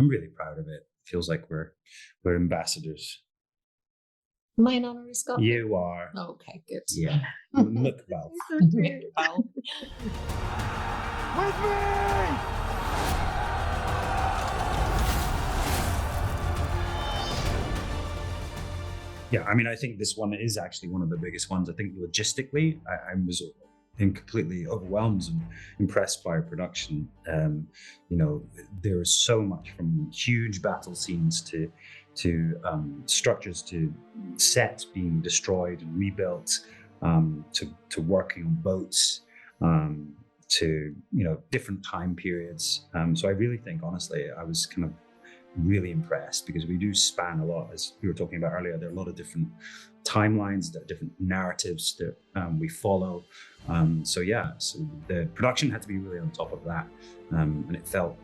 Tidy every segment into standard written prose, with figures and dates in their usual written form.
I'm really proud of it. Feels like we're ambassadors. Am I an honorary Scot? You are. Okay, good. Yeah. Look, Balfe. Balfe. With me! Yeah, I mean, I think this one is actually one of the biggest ones. I think logistically, I was completely overwhelmed and impressed by production. There is so much, from huge battle scenes to structures, to sets being destroyed and rebuilt, to working on boats, to different time periods. So I really think, honestly, I was kind of really impressed, because we do span a lot, as we were talking about earlier. There are a lot of different timelines, different narratives that we follow. So the production had to be really on top of that, and it feels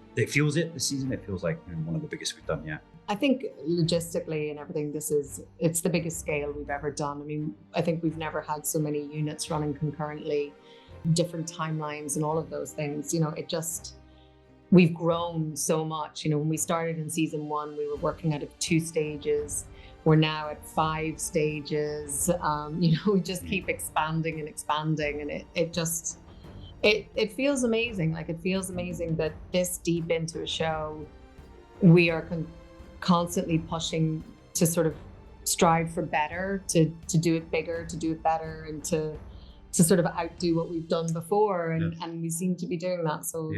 it this season. It feels like one of the biggest we've done yet. I think logistically and everything, it's the biggest scale we've ever done. I mean, I think we've never had so many units running concurrently, different timelines and all of those things. We've grown so much. When we started in season 1, we were working out of 2 stages. We're now at 5 stages. We just keep expanding and expanding, and it feels amazing. Like, it feels amazing that this deep into a show, we are constantly pushing to sort of strive for better, to do it bigger, to do it better, and to sort of outdo what we've done before, and we seem to be doing that. So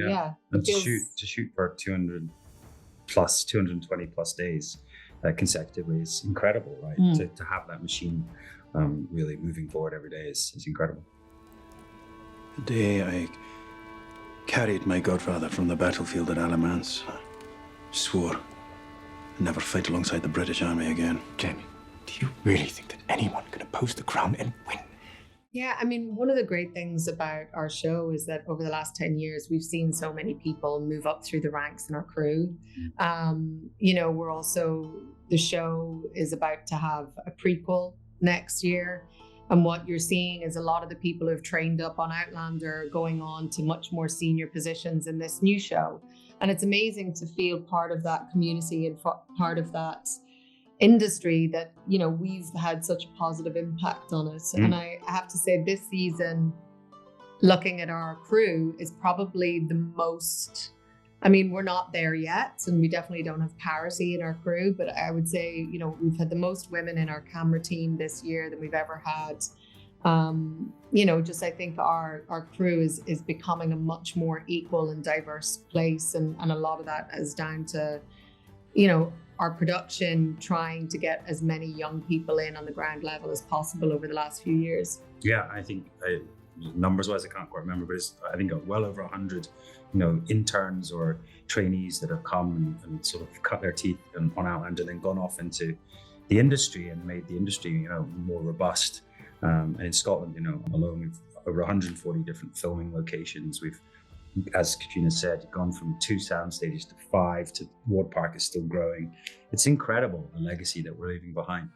and to shoot for 220 plus days consecutively is incredible, right? To have that machine really moving forward every day is incredible. The day I carried my godfather from the battlefield at Alamance, I swore I'd never fight alongside the British Army again. Jamie, do you really think that anyone can oppose the crown and win? Yeah, I mean, one of the great things about our show is that over the last 10 years, we've seen so many people move up through the ranks in our crew. The show is about to have a prequel next year. And what you're seeing is a lot of the people who've trained up on Outlander going on to much more senior positions in this new show. And it's amazing to feel part of that community and part of that industry that we've had such a positive impact on it. And I have to say, this season, looking at our crew, is probably the most, I mean, we're not there yet, and we definitely don't have parity in our crew, but I would say we've had the most women in our camera team this year than we've ever had. I think our crew is becoming a much more equal and diverse place, and a lot of that is down to our production trying to get as many young people in on the ground level as possible over the last few years. Yeah, I think numbers-wise, I can't quite remember, but I think well over 100, interns or trainees that have come and sort of cut their teeth on Outlander and then gone off into the industry and made the industry, more robust. And in Scotland, alone, we've over 140 different filming locations. We've, as Caitríona said, gone from 2 sound stages to 5, to Ward Park is still growing. It's incredible, the legacy that we're leaving behind.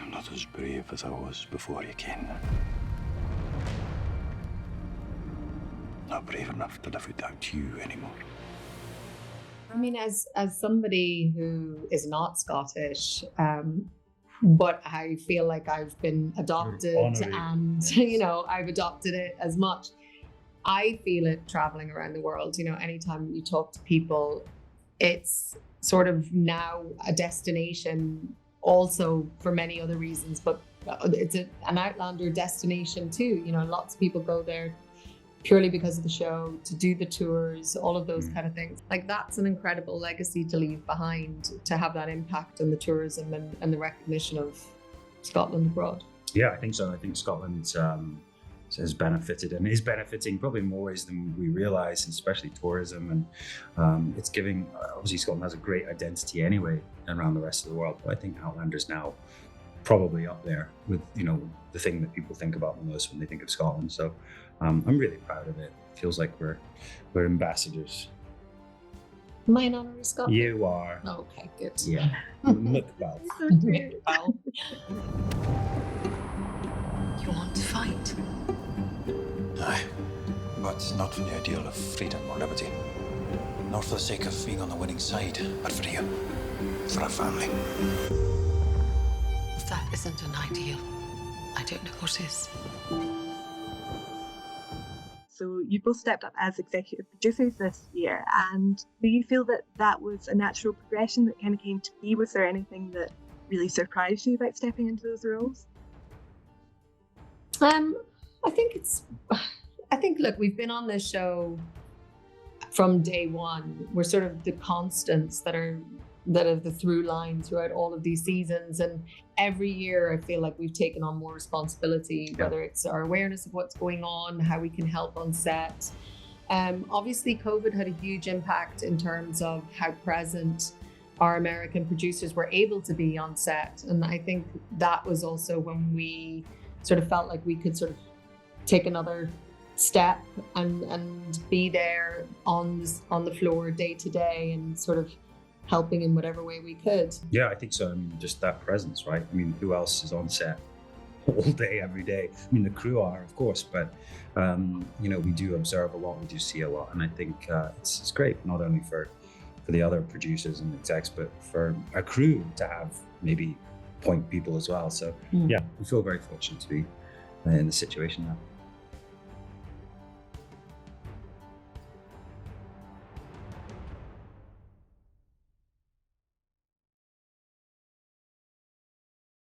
I'm not as brave as I was before you came. Not brave enough to live without you anymore. I mean, as somebody who is not Scottish, but I feel like I've been adopted, and I've adopted it as much. I feel it traveling around the world. Anytime you talk to people, it's sort of now a destination, also for many other reasons, but it's an Outlander destination too. Lots of people go there purely because of the show, to do the tours, all of those kind of things. Like, that's an incredible legacy to leave behind, to have that impact on the tourism and the recognition of Scotland abroad. Yeah, I think so. I think Scotland has benefited and is benefiting probably in more ways than we realize, especially tourism. And it's giving, obviously Scotland has a great identity anyway around the rest of the world, but I think Outlander's now probably up there with, the thing that people think about the most when they think of Scotland. So I'm really proud of it. It feels like we're ambassadors. Am I an honorary Scot? You are. Okay, good. Yeah. Look, Balfe. Balfe. You want to fight? Aye, but not for the ideal of freedom or liberty. Not for the sake of being on the winning side, but for you. For our family. If that isn't an ideal, I don't know what is. So you both stepped up as executive producers this year, and do you feel that that was a natural progression that kind of came to be? Was there anything that really surprised you about stepping into those roles? I think, look, we've been on this show from day one. We're sort of the constants that are the through line throughout all of these seasons. And every year I feel like we've taken on more responsibility, whether it's our awareness of what's going on, how we can help on set. Obviously, COVID had a huge impact in terms of how present our American producers were able to be on set. And I think that was also when we sort of felt like we could sort of take another step and be there on the floor day to day and sort of helping in whatever way we could. Yeah, I think so. I mean, just that presence, right? I mean, who else is on set all day, every day? I mean, the crew are, of course, but we do observe a lot, we do see a lot, and I think it's great, not only for the other producers and execs, but for our crew to have maybe point people as well. So yeah, we feel very fortunate to be in the situation now.